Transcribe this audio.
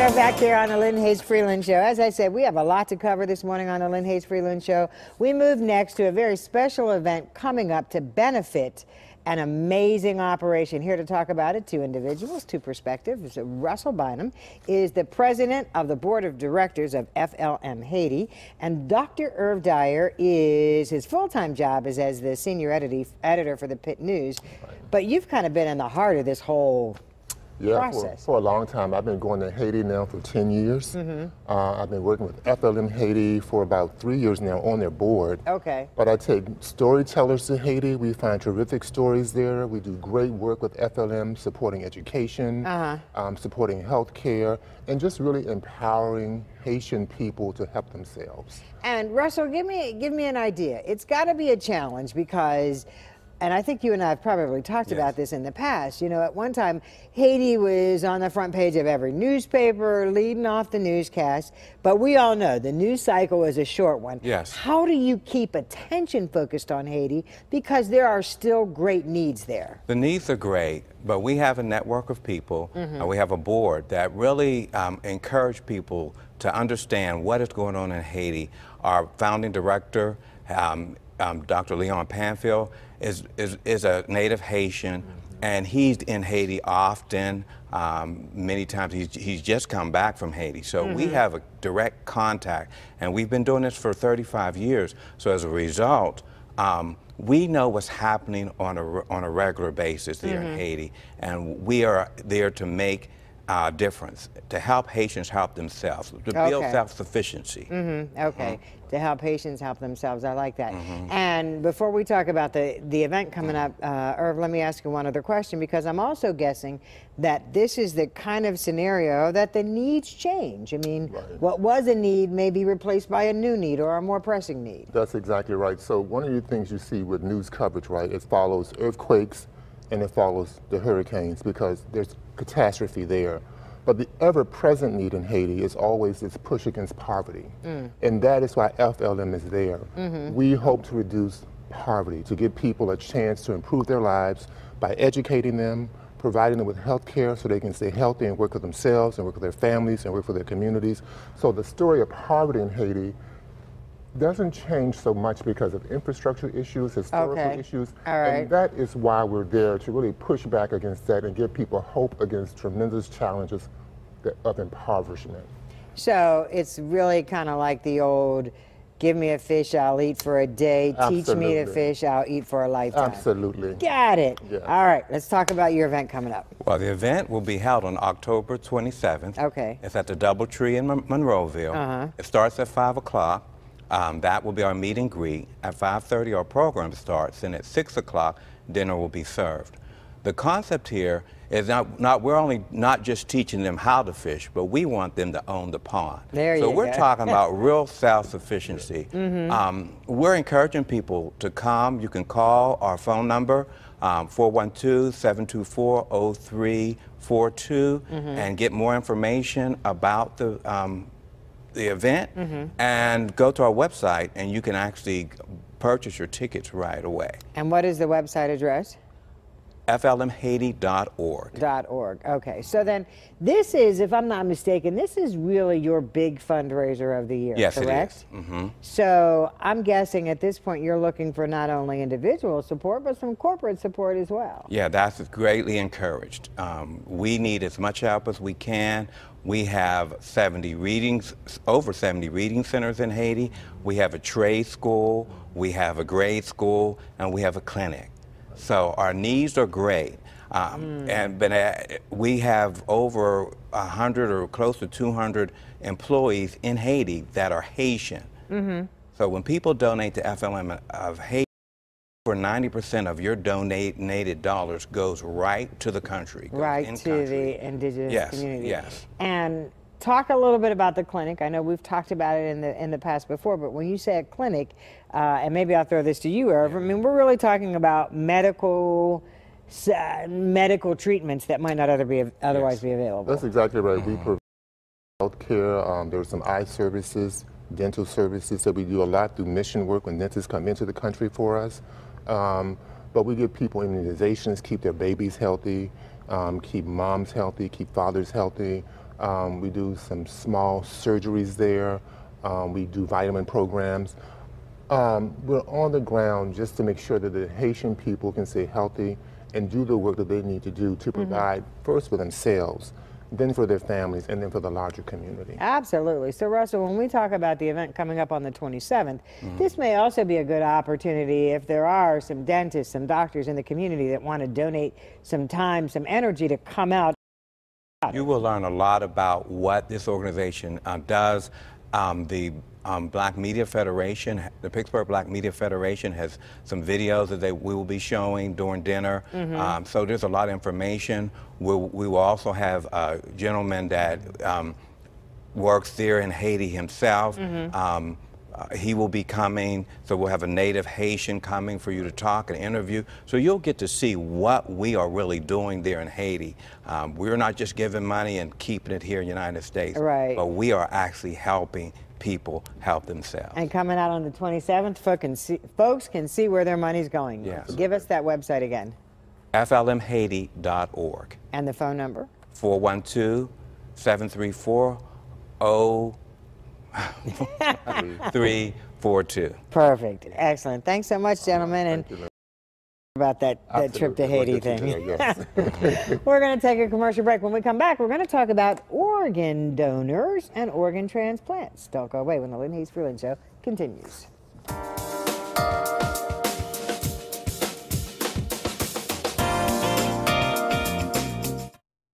are back here on the Lynn Hayes Freeland Show. As I said, we have a lot to cover this morning on the Lynn Hayes Freeland Show. We move next to a very special event coming up to benefit an amazing operation. Here to talk about it, two individuals, two perspectives. Russell Bynum is the president of the board of directors of FLM Haiti, and Dr. Irv Dyer is, his full-time job is as the senior editor for the Pitt News. But you've kind of been in the heart of this whole process. For a long time. I've been going to Haiti now for 10 years. I've been working with FLM Haiti for about 3 years now on their board. Okay. But I take storytellers to Haiti. We find terrific stories there. We do great work with FLM, supporting education, supporting healthcare, and just really empowering Haitian people to help themselves. And Russell, give me an idea. It's got to be a challenge because, and I think you and I have probably talked about this in the past. You know, at one time, Haiti was on the front page of every newspaper, leading off the newscast. But we all know the news cycle is a short one. Yes. How do you keep attention focused on Haiti? Because there are still great needs there. The needs are great, but we have a network of people, and we have a board that really encourage people to understand what is going on in Haiti. Our founding director, Dr. Leon Panfield, is a native Haitian, and he's in Haiti often. Many times he's just come back from Haiti. So we have a direct contact, and we've been doing this for 35 years. So as a result, we know what's happening on a regular basis there in Haiti, and we are there to make a difference, to help Haitians help themselves, to build self-sufficiency. To help Haitians help themselves. I like that. And before we talk about the event coming up, Irv, let me ask you one other question, because I'm also guessing that this is the kind of scenario that the needs change. I mean, what was a need may be replaced by a new need or a more pressing need. That's exactly right. So one of the things you see with news coverage, right, it follows earthquakes and it follows the hurricanes because there's catastrophe there. But the ever-present need in Haiti is always this push against poverty. And that is why FLM is there. We hope to reduce poverty, to give people a chance to improve their lives by educating them, providing them with health care so they can stay healthy and work for themselves and work for their families and work for their communities. So the story of poverty in Haiti doesn't change so much because of infrastructure issues, historical issues, and that is why we're there, to really push back against that and give people hope against tremendous challenges of impoverishment. So it's really kind of like the old, give me a fish, I'll eat for a day. Teach me to fish, I'll eat for a lifetime. Absolutely. Got it. Yeah. All right, let's talk about your event coming up. Well, the event will be held on October 27th. Okay. It's at the Doubletree in Monroeville. It starts at 5 o'clock. That will be our meet and greet. At 5:30, our program starts, and at 6 o'clock, dinner will be served. The concept here is we're not just teaching them how to fish, but we want them to own the pond. So we're talking about real self-sufficiency. We're encouraging people to come. You can call our phone number, 412-724-0342, and get more information about the event, and go to our website, and you can actually purchase your tickets right away. And what is the website address? FLMHaiti.org. Okay, so then this is, if I'm not mistaken, this is really your big fundraiser of the year, correct? It is. So I'm guessing at this point you're looking for not only individual support, but some corporate support as well. Yeah, that's greatly encouraged. We need as much help as we can. We have over 70 reading centers in Haiti. We have a trade school, we have a grade school, and we have a clinic. So our needs are great. We have over 100 or close to 200 employees in Haiti that are Haitian. So when people donate to FLM of Haiti, over 90% of your donated dollars goes right to the country. Right to the indigenous community. Yes. And talk a little bit about the clinic. I know we've talked about it in the past before, but when you say a clinic, and maybe I'll throw this to you, Irv, I mean, we're really talking about medical treatments that might not otherwise be available. That's exactly right. We provide health care. There's some eye services, dental services that we do a lot through mission work when dentists come into the country for us. But we give people immunizations, keep their babies healthy, keep moms healthy, keep fathers healthy. We do some small surgeries there. We do vitamin programs. We're on the ground just to make sure that the Haitian people can stay healthy and do the work that they need to do to provide first for themselves, then for their families, and then for the larger community. Absolutely. So, Russell, when we talk about the event coming up on the 27th, this may also be a good opportunity if there are some dentists, some doctors in the community that want to donate some time, some energy to come out. You will learn a lot about what this organization does. The Black Media Federation, the Pittsburgh Black Media Federation has some videos that we will be showing during dinner. So there's a lot of information. We will also have a gentleman that works there in Haiti himself. He will be coming, so we'll have a native Haitian coming for you to talk and interview. So you'll get to see what we are really doing there in Haiti. We're not just giving money and keeping it here in the United States, but we are actually helping people help themselves. And coming out on the 27th, folks can see where their money's going. Yes. Give us that website again. FLMHaiti.org. And the phone number? 412-734-0342. Perfect. Excellent. Thanks so much, gentlemen. And about that trip to Haiti thing. Yes. We're going to take a commercial break. When we come back, we're going to talk about organ donors and organ transplants. Don't go away when the Lynn Hayes Freeland Show continues.